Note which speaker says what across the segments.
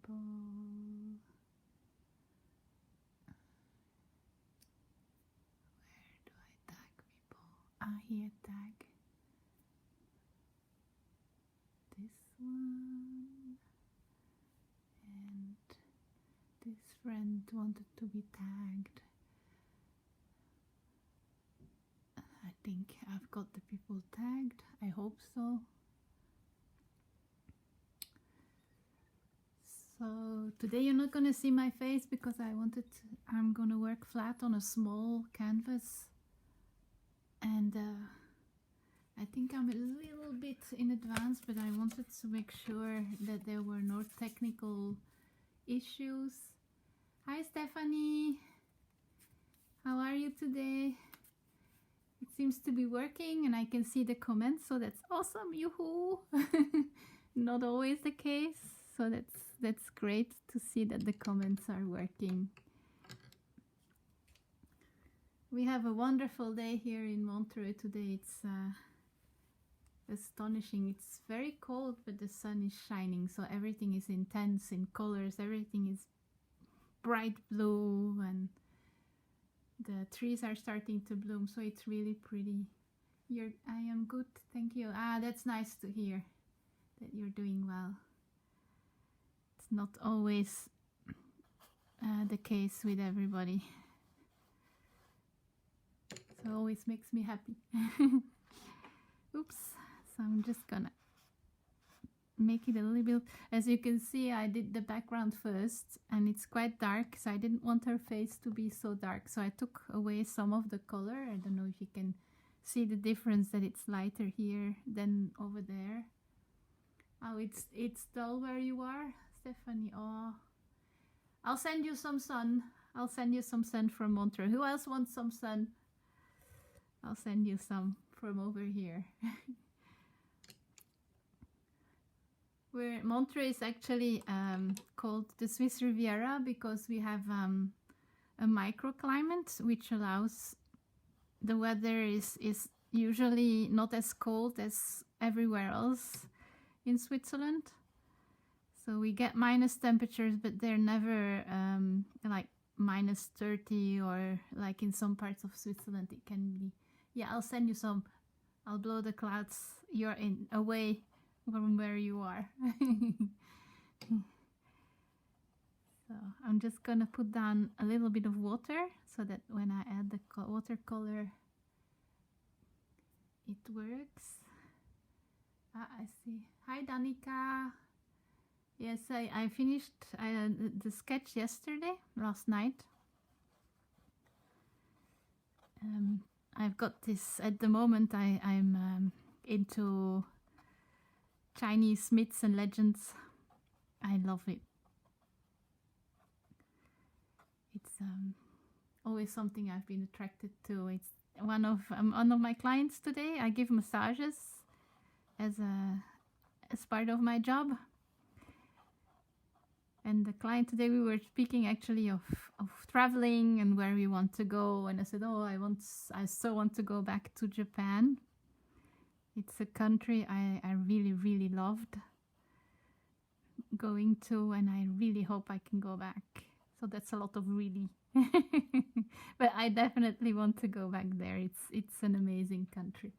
Speaker 1: people. Where do I tag people? Ah, here, tag. This one. And this friend wanted to be tagged. I think I've got the people tagged. I hope so. So today you're not gonna see my face because I'm gonna work flat on a small canvas, and I think I'm a little bit in advance, but I wanted to make sure that there were no technical issues. Hi Stephanie, how are you today? It seems to be working and I can see the comments, so that's awesome. Yoo-hoo! Not always the case, so that's great to see that the comments are working. We have a wonderful day here in Montreux today. It's astonishing. It's very cold, but the sun is shining, so everything is intense in colors. Everything is bright blue, and the trees are starting to bloom, so it's really pretty. I am good, thank you. Ah, that's nice to hear that you're doing well. It's not always the case with everybody, so it always makes me happy. Oops, so I'm just gonna make it a little bit. As you can see, I did the background first and it's quite dark, so I didn't want her face to be so dark, so I took away some of the color. I don't know if you can see the difference, that it's lighter here than over there. Oh, it's dull where you are, Stephanie. Oh, I'll send you some sun. I'll send you some sun from Montreux. Who else wants some sun? I'll send you some from over here. Where Montreux is actually called the Swiss Riviera because we have a microclimate which allows the weather is usually not as cold as everywhere else in Switzerland. So we get minus temperatures, but they're never like minus 30, or like in some parts of Switzerland it can be. Yeah, I'll send you some. I'll blow the clouds. You're away from where you are. So I'm just gonna put down a little bit of water so that when I add the watercolor it works. Ah, I see. Hi Danica. Yes, I finished the sketch last night. I've got this at the moment. I'm into Chinese myths and legends. I love it. It's always something I've been attracted to. It's one of my clients today. I give massages as part of my job. And the client today, we were speaking actually of traveling and where we want to go. And I said, oh, I so want to go back to Japan. It's a country I really, really loved going to, and I really hope I can go back. So that's a lot of really. But I definitely want to go back there. It's an amazing country.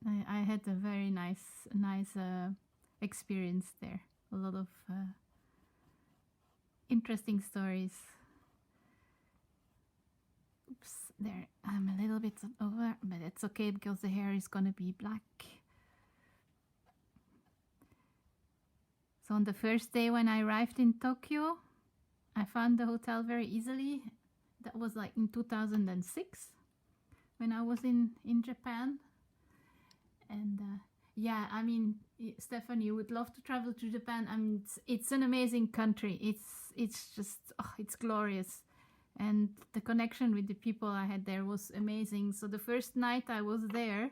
Speaker 1: I had a very nice experience there. A lot of interesting stories. Oops, there, I'm a little bit over, but it's okay because the hair is gonna be black. So on the first day when I arrived in Tokyo, I found the hotel very easily. That was like in 2006 when I was in Japan. And yeah, I mean, Stephanie, you would love to travel to Japan. I mean, it's an amazing country. It's just, oh, it's glorious. And the connection with the people I had there was amazing. So the first night I was there,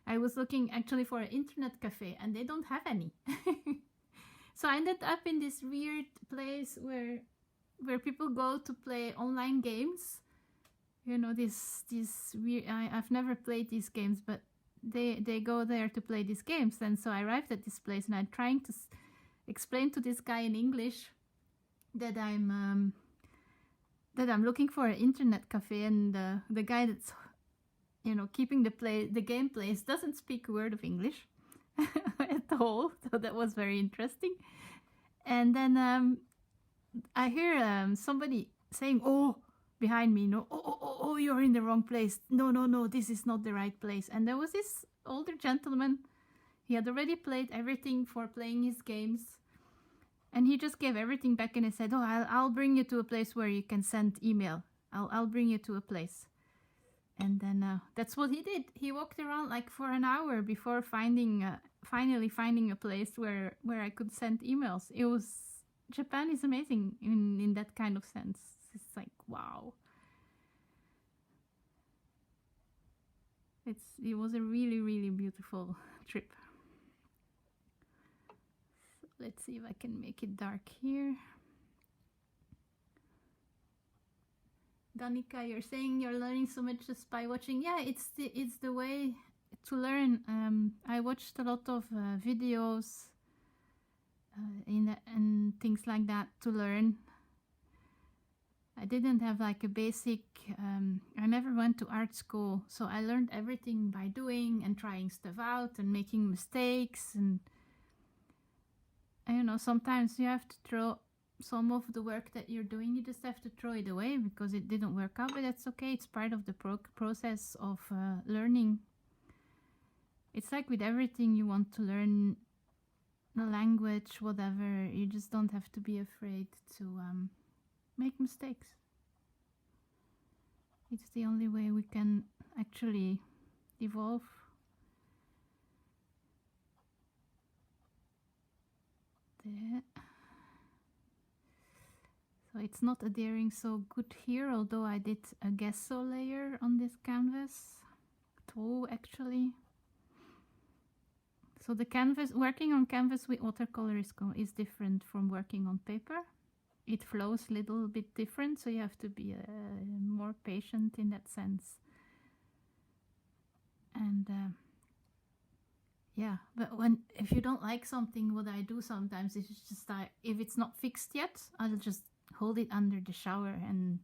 Speaker 1: I was looking actually for an internet cafe, and they don't have any. So I ended up in this weird place where people go to play online games. You know, this weird, I've never played these games, but they go there to play these games. And so I arrived at this place and I'm trying to explain to this guy in English that I'm looking for an internet cafe, and the guy that's keeping the game place doesn't speak a word of English at all. So that was very interesting. And then I hear somebody saying, "Oh," behind me, "No, oh, you're in the wrong place. No, this is not the right place." And there was this older gentleman. He had already played everything for playing his games. And he just gave everything back and he said, "Oh, I'll bring you to a place where you can send email. I'll bring you to a place." And then that's what he did. He walked around like for an hour before finally finding a place where I could send emails. Japan is amazing in that kind of sense. It's like, wow. It was a really, really beautiful trip. So let's see if I can make it dark here. Danica, you're saying you're learning so much just by watching. Yeah, it's the way to learn. I watched a lot of videos and things like that to learn. I didn't have like a basic. I never went to art school, so I learned everything by doing and trying stuff out and making mistakes. And sometimes you have to throw some of the work that you're doing. You just have to throw it away because it didn't work out, but that's okay. It's part of the process of learning. It's like with everything you want to learn, a language, whatever. You just don't have to be afraid to make mistakes. It's the only way we can actually evolve. There. So it's not adhering so good here, although I did a gesso layer on this canvas. Two actually. So the canvas, working on canvas with watercolor is different from working on paper. It flows a little bit different, so you have to be more patient in that sense. And yeah, but if you don't like something, what I do sometimes is just if it's not fixed yet, I'll just hold it under the shower and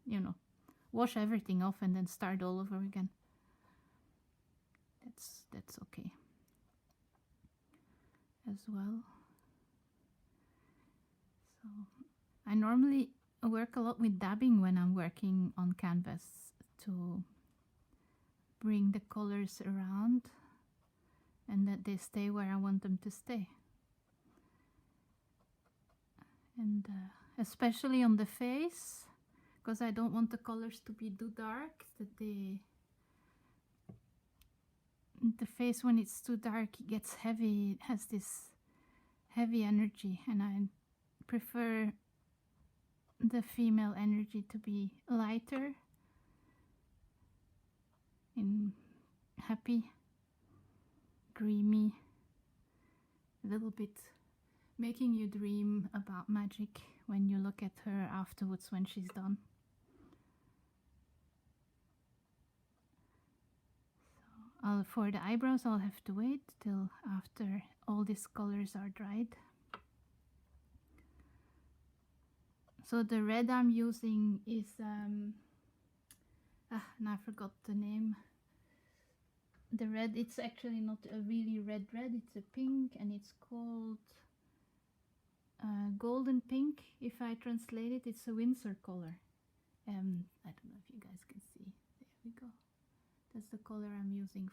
Speaker 1: wash everything off and then start all over again. That's okay as well. So I normally work a lot with dabbing when I'm working on canvas to bring the colors around and that they stay where I want them to stay. And especially on the face, because I don't want the colors to be too dark, that the face, when it's too dark, it gets heavy. It has this heavy energy, and I prefer the female energy to be lighter and happy, dreamy, a little bit making you dream about magic when you look at her afterwards when she's done. So for the eyebrows, I'll have to wait till after all these colors are dried. So the red I'm using is and I forgot the name. The red, it's actually not a really red, it's a pink, and it's called golden pink. If I translate it, it's a Windsor color. I don't know if you guys can see. There we go. That's the color I'm using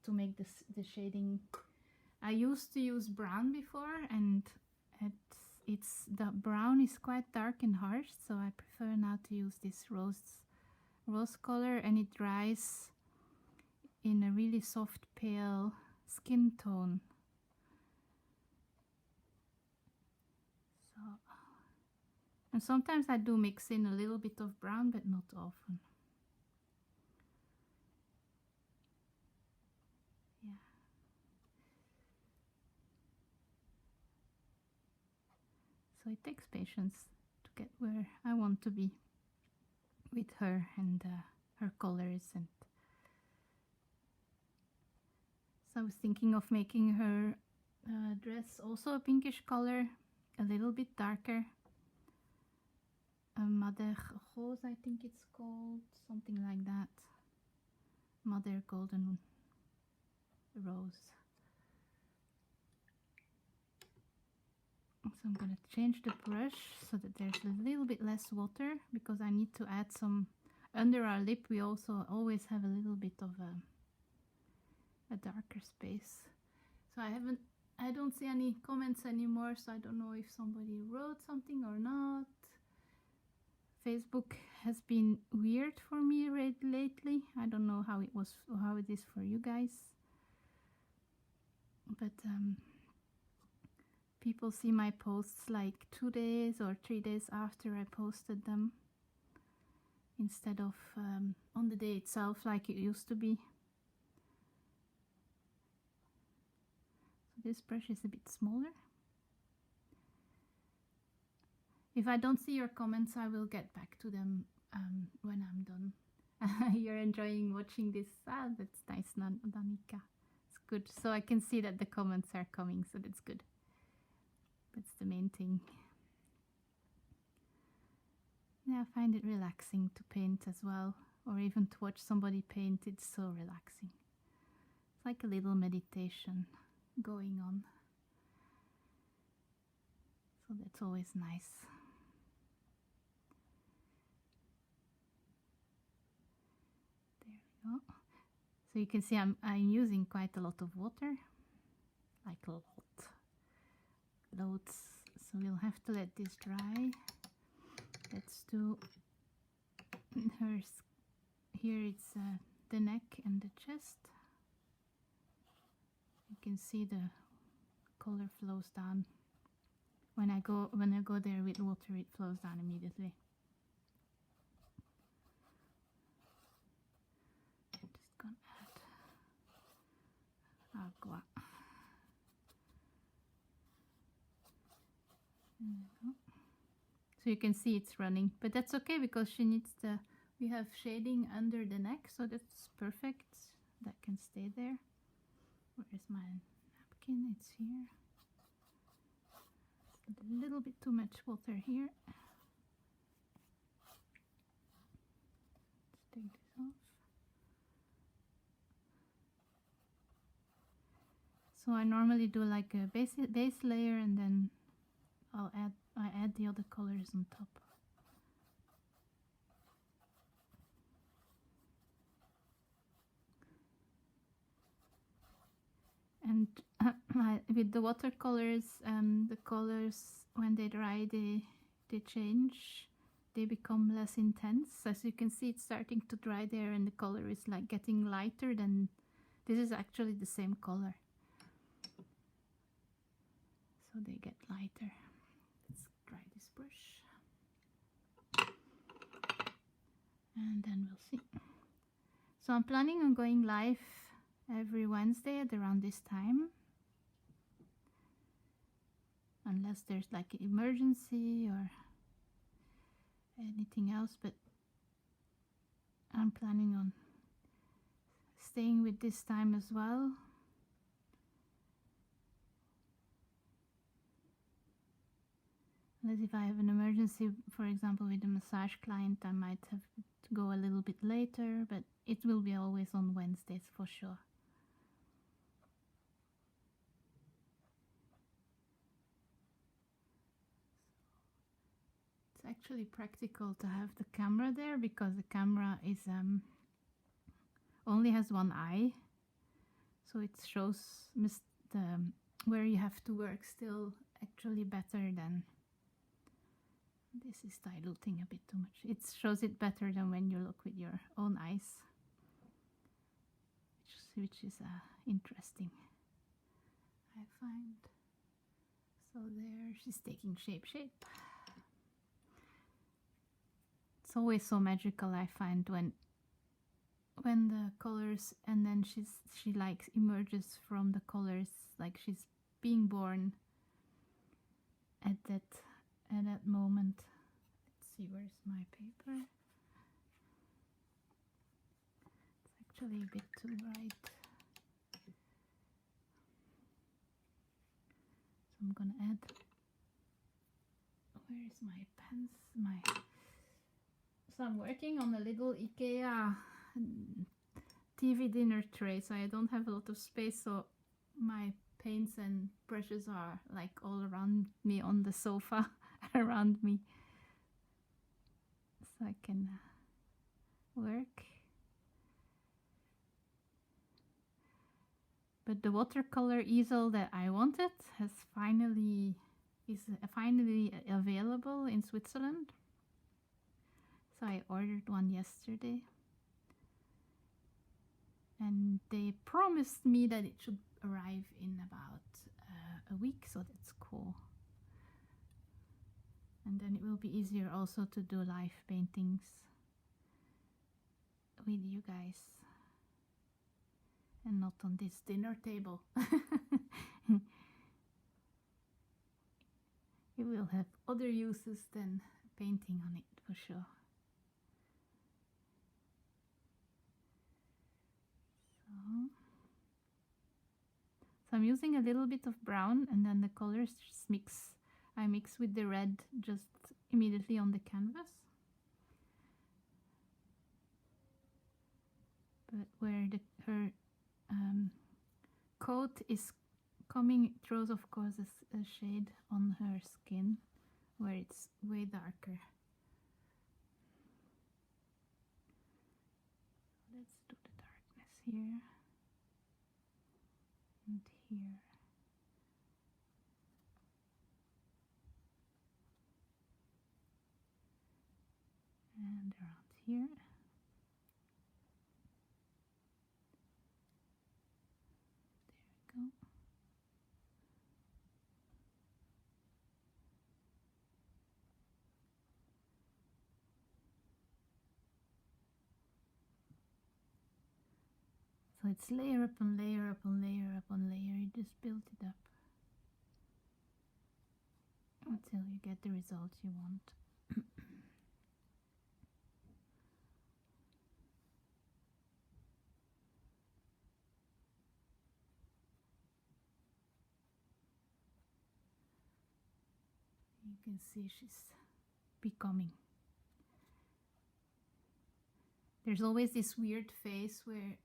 Speaker 1: to make the shading. I used to use brown before, and the brown is quite dark and harsh, so I prefer now to use this rose color, and it dries in a really soft pale skin tone. So, and sometimes I do mix in a little bit of brown, but not often. Yeah. So it takes patience to get where I want to be with her and her colors. And So I was thinking of making her dress also a pinkish color, a little bit darker. Mother Rose, I think it's called, something like that. Mother Golden Rose. So I'm going to change the brush so that there's a little bit less water, because I need to add some under our lip. We also always have a little bit of a darker space. So I don't see any comments anymore, so I don't know if somebody wrote something or not. Facebook has been weird for me lately. I don't know how it is for you guys, but people see my posts like 2 days or 3 days after I posted them, instead of on the day itself like it used to be. So this brush is a bit smaller. If I don't see your comments, I will get back to them when I'm done. You're enjoying watching this. Ah, that's nice, Danica. It's good. So I can see that the comments are coming, so that's good. That's the main thing. Yeah, I find it relaxing to paint as well, or even to watch somebody paint. It's so relaxing. It's like a little meditation going on. So that's always nice. There we go. So you can see I'm using quite a lot of water, like a lot. Loads. So we'll have to let this dry. Let's do hers. Here it's the neck and the chest. You can see the color flows down. When I go there with water, it flows down immediately. I'm just gonna add agua. There we go. So you can see it's running, but that's okay because she needs we have shading under the neck, so that's perfect. That can stay there. Where is my napkin? It's here. A little bit too much water here. Let's take this off. So I normally do like a base layer, and then I add the other colors on top. And with the watercolors, the colors when they dry, they change. They become less intense. As you can see, it's starting to dry there, and the color is like getting lighter. Than this is actually the same color. So they get lighter. Let's dry this brush. And then we'll see. So I'm planning on going live every Wednesday at around this time. Unless there's like an emergency or anything else, but I'm planning on staying with this time as well. Unless if I have an emergency, for example with a massage client, I might have to go a little bit later, but it will be always on Wednesdays for sure. It's actually practical to have the camera there, because the camera is only has one eye, so it shows where you have to work still actually better than. This is diluting a bit too much. It shows it better than when you look with your own eyes, which is interesting, I find. So there, she's taking shape. It's always so magical, I find, when the colors, and then she like emerges from the colors, like she's being born at that moment. Let's see, where's my paper? It's actually a bit too bright. I'm gonna add. Where is my pens? So I'm working on a little IKEA TV dinner tray, so I don't have a lot of space, so my paints and brushes are like all around me on the sofa around me, so I can work. But the watercolor easel that I wanted is finally available in Switzerland. So I ordered one yesterday, and they promised me that it should arrive in about a week, so that's cool. And then it will be easier also to do live paintings with you guys and not on this dinner table. It will have other uses than painting on it for sure. So I'm using a little bit of brown, and then the colors just I mix with the red just immediately on the canvas. But where her coat is coming, it throws of course a shade on her skin where it's way darker. Let's do the darkness here and here. And around here. There we go. So it's layer upon layer upon layer upon layer. You just build it up until you get the result you want. You can see she's becoming. There's always this weird face where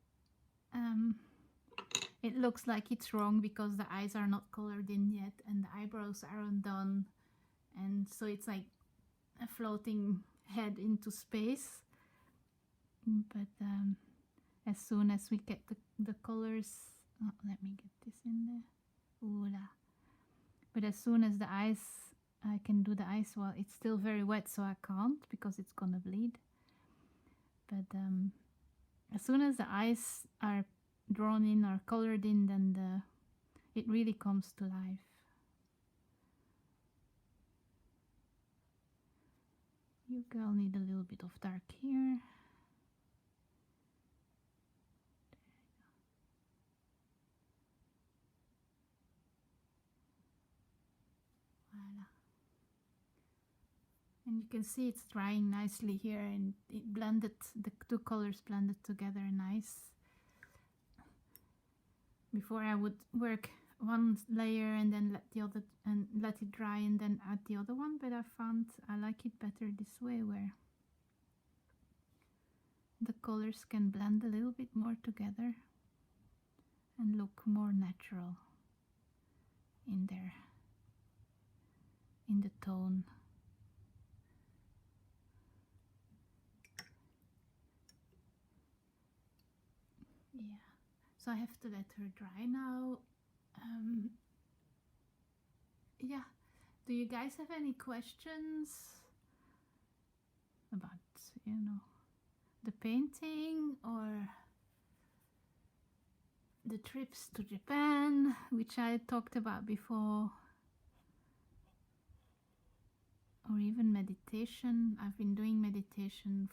Speaker 1: it looks like it's wrong because the eyes are not colored in yet and the eyebrows aren't done, and so it's like a floating head into space. But as soon as we get the colors, oh, let me get this in there. Ooh la. But as soon as the eyes, I can do the eyes. Well, it's still very wet, so I can't because it's gonna bleed. But as soon as the eyes are drawn in or colored in, then it really comes to life. You girl need a little bit of dark here. Voila. And you can see it's drying nicely here, and it blended, the two colors blended together nice. Before I would work one layer and then let it dry and then add the other one, but I found I like it better this way, where the colors can blend a little bit more together and look more natural in there, in the tone. Yeah. So I have to let her dry now. Yeah. Do you guys have any questions about, the painting or the trips to Japan, which I talked about before, or even meditation? I've been doing meditation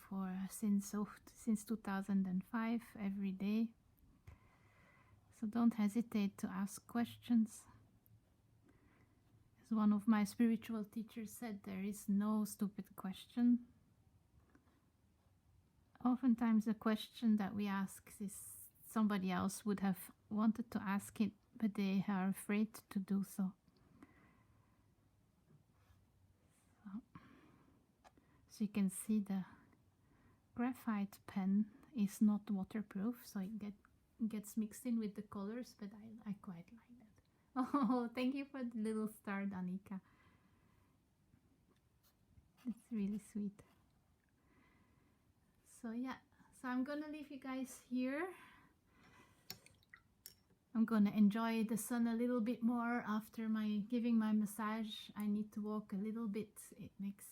Speaker 1: since 2005 every day. So don't hesitate to ask questions. As one of my spiritual teachers said, there is no stupid question. Oftentimes the question that we ask is somebody else would have wanted to ask it, but they are afraid to do so. So you can see the graphite pen is not waterproof, so it gets mixed in with the colors, but I quite like that. Oh, thank you for the little star, Danica. It's really sweet. So yeah, so I'm gonna leave you guys here. I'm gonna enjoy the sun a little bit more after giving my massage. I need to walk a little bit. It makes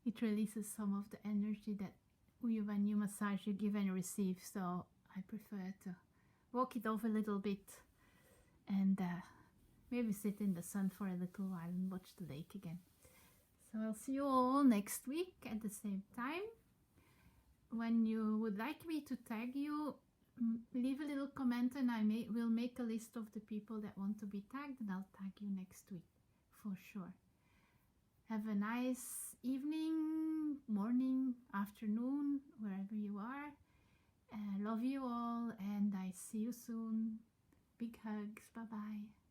Speaker 1: it releases some of the energy that when you massage you give and receive. So I prefer to walk it off a little bit and maybe sit in the sun for a little while and watch the lake again. So I'll see you all next week at the same time. When you would like me to tag you, leave a little comment and I will make a list of the people that want to be tagged, and I'll tag you next week for sure. Have a nice evening, morning, afternoon, wherever you are. Love you all, and I see you soon. Big hugs. Bye-bye.